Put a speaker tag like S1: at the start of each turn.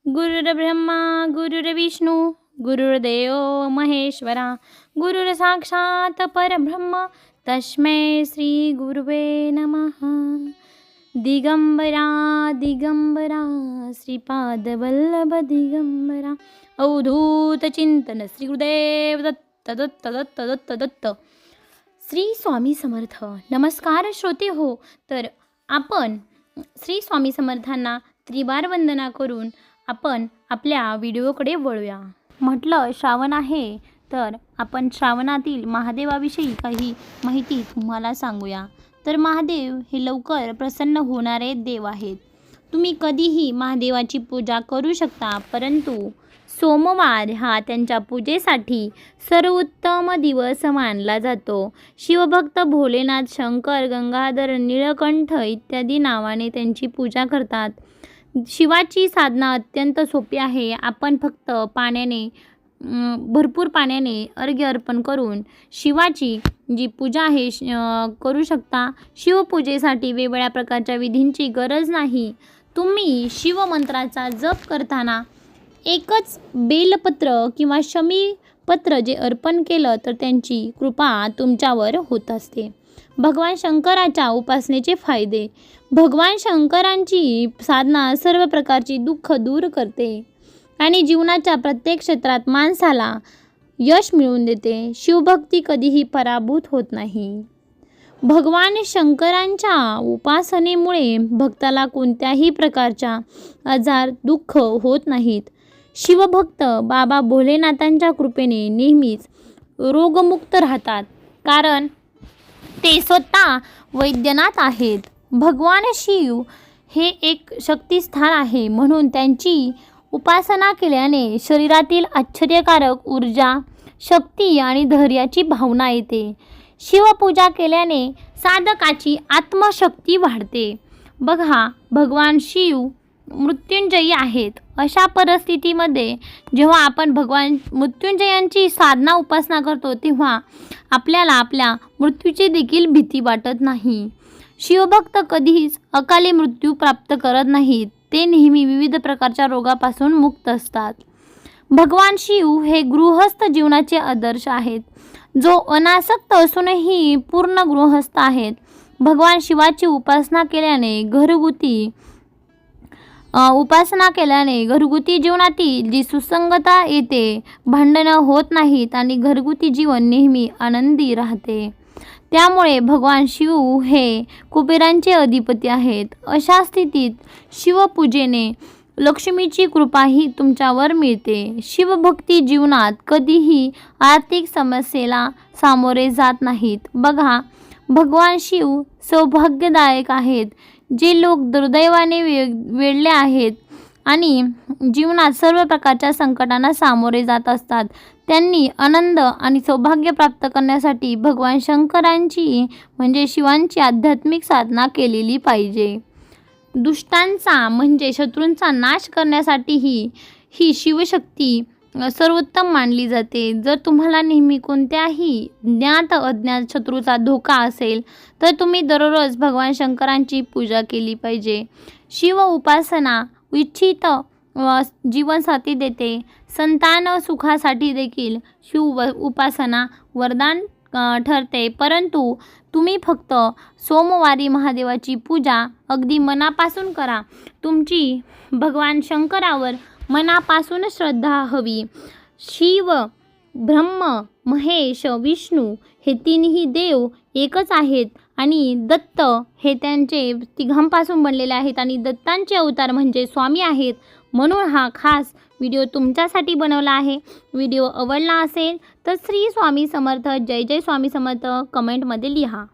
S1: गुरुर्ब्रह्मा गुरुर्विष्णू गुरुर्देव महेश्वरा गुरुर्साक्षात् परब्रह्म तस्मै श्री गुरुवे नमः। दिगंबरा दिगंबरा श्रीपादवल्लभ दिगंबरा अवधूत चिंतन श्री गुरुदेव दत्त दत्त दत्त दत्त दत्त। श्री स्वामी समर्थ। नमस्कार श्रोते हो, तर आपण श्री स्वामी समर्थांना त्रिवार वंदना करून आपण आपल्या व्हिडिओकडे वळूया। म्हटलं श्रावण आहे, तर आपण श्रावणातील महादेवाविषयी काही माहिती तुम्हाला सांगूया। तर महादेव हे लवकर प्रसन्न होणारे देव आहेत। तुम्ही कधीही महादेवाची पूजा करू शकता, परंतु सोमवार हा त्यांच्या पूजेसाठी सर्वोत्तम दिवस मानला जातो। शिवभक्त भोलेनाथ, शंकर, गंगाधर, नीलकंठ इत्यादी नावाने त्यांची पूजा करतात। शिवाची साधना अत्यंत सोपी आहे। आपण फक्त भरपूर पाण्याने अर्घ्य अर्पण करून शिवाची जी पूजा आहे करू शकता। शिवपूजेसाठी वेगवेगळ्या प्रकारच्या विधींची गरज नाही। तुम्ही शिवमंत्राचा जप करताना एकच बेलपत्र किंवा शमीपत्र जे अर्पण केलं तर त्यांची कृपा तुमच्यावर होत असते। भगवान शंकराच्या उपासनेचे फायदे। भगवान शंकरांची साधना सर्व प्रकारची दुःख दूर करते आणि जीवनाच्या प्रत्येक क्षेत्रात माणसाला यश मिळवून देते। शिवभक्ती कधीही पराभूत होत नाही। भगवान शंकरांच्या उपासनेमुळे भक्ताला कोणत्याही प्रकारच्या आजार दुःख होत नाहीत। शिवभक्त बाबा भोलेनाथांच्या कृपेने नेहमीच रोगमुक्त राहतात, कारण ते स्वतः वैद्यनाथ आहेत। भगवान शिव हे एक शक्तिस्थान आहे, म्हणून त्यांची उपासना केल्याने शरीरातील आश्चर्यकारक ऊर्जा, शक्ती आणि धैर्याची भावना येते। शिवपूजा केल्याने साधकाची आत्मशक्ती वाढते। बघा, भगवान शिव मृत्युंजयी आहेत। अशा परिस्थितीमध्ये जेव्हा आपण भगवान मृत्युंजयांची साधना उपासना करतो, तेव्हा आपल्याला आपल्या मृत्यूची देखील भीती वाटत नाही। शिवभक्त कधीच अकाली मृत्यू प्राप्त करत नाहीत। ते नेहमी विविध प्रकारच्या रोगापासून मुक्त असतात। भगवान शिव हे गृहस्थ जीवनाचे आदर्श आहेत, जो अनासक्त असूनही पूर्ण गृहस्थ आहेत। भगवान शिवाची उपासना केल्याने घरगुती जीवनातील जी सुसंगता येते, भांडणं होत नाहीत आणि घरगुती जीवन नेहमी आनंदी राहते। त्यामुळे भगवान शिव हे कुबेरांचे अधिपती आहेत। अशा स्थितीत शिवपूजेने लक्ष्मीची कृपाही तुमच्यावर मिळते। शिवभक्ती जीवनात कधीही आर्थिक समस्येला सामोरे जात नाहीत। बघा, भगवान शिव सौभाग्यदायक आहेत। जे लोक दुर्दैवाने वेडले आहेत आणि जीवनात सर्व प्रकारच्या संकटांना सामोरे जात असतात, त्यांनी आनंद आणि सौभाग्य प्राप्त करण्यासाठी भगवान शंकरांची म्हणजे शिवांची आध्यात्मिक साधना केलेली पाहिजे। दुष्टांचा म्हणजे शत्रूंचा नाश करण्यासाठीही ही शिवशक्ती सर्वोत्तम मानली जाते। जर तुम्हाला नेहमी कोणत्याही ज्ञात अज्ञात शत्रूचा धोका असेल, तर तुम्ही दररोज भगवान शंकरांची पूजा केली पाहिजे। शिव उपासना इच्छित जीवनसाथी देते। संतान सुखासाठी देखील शिव उपासना वरदान ठरते। परंतु तुम्ही फक्त सोमवारी महादेवाची पूजा अगदी मनापासून करा। तुमची भगवान शंकरावर मनापासून श्रद्धा हवी। शिव, ब्रह्म, महेश, विष्णू हे तीनही देव एकच आहेत आणि दत्त हे त्यांचे तिघांपासून बनलेले आहेत आणि दत्तांचे अवतार म्हणजे स्वामी आहेत। म्हणून हा खास व्हिडिओ तुमच्यासाठी बनवला आहे। व्हिडिओ आवडला असेल तर श्री स्वामी समर्थ, जय जय स्वामी समर्थ कमेंटमध्ये लिहा।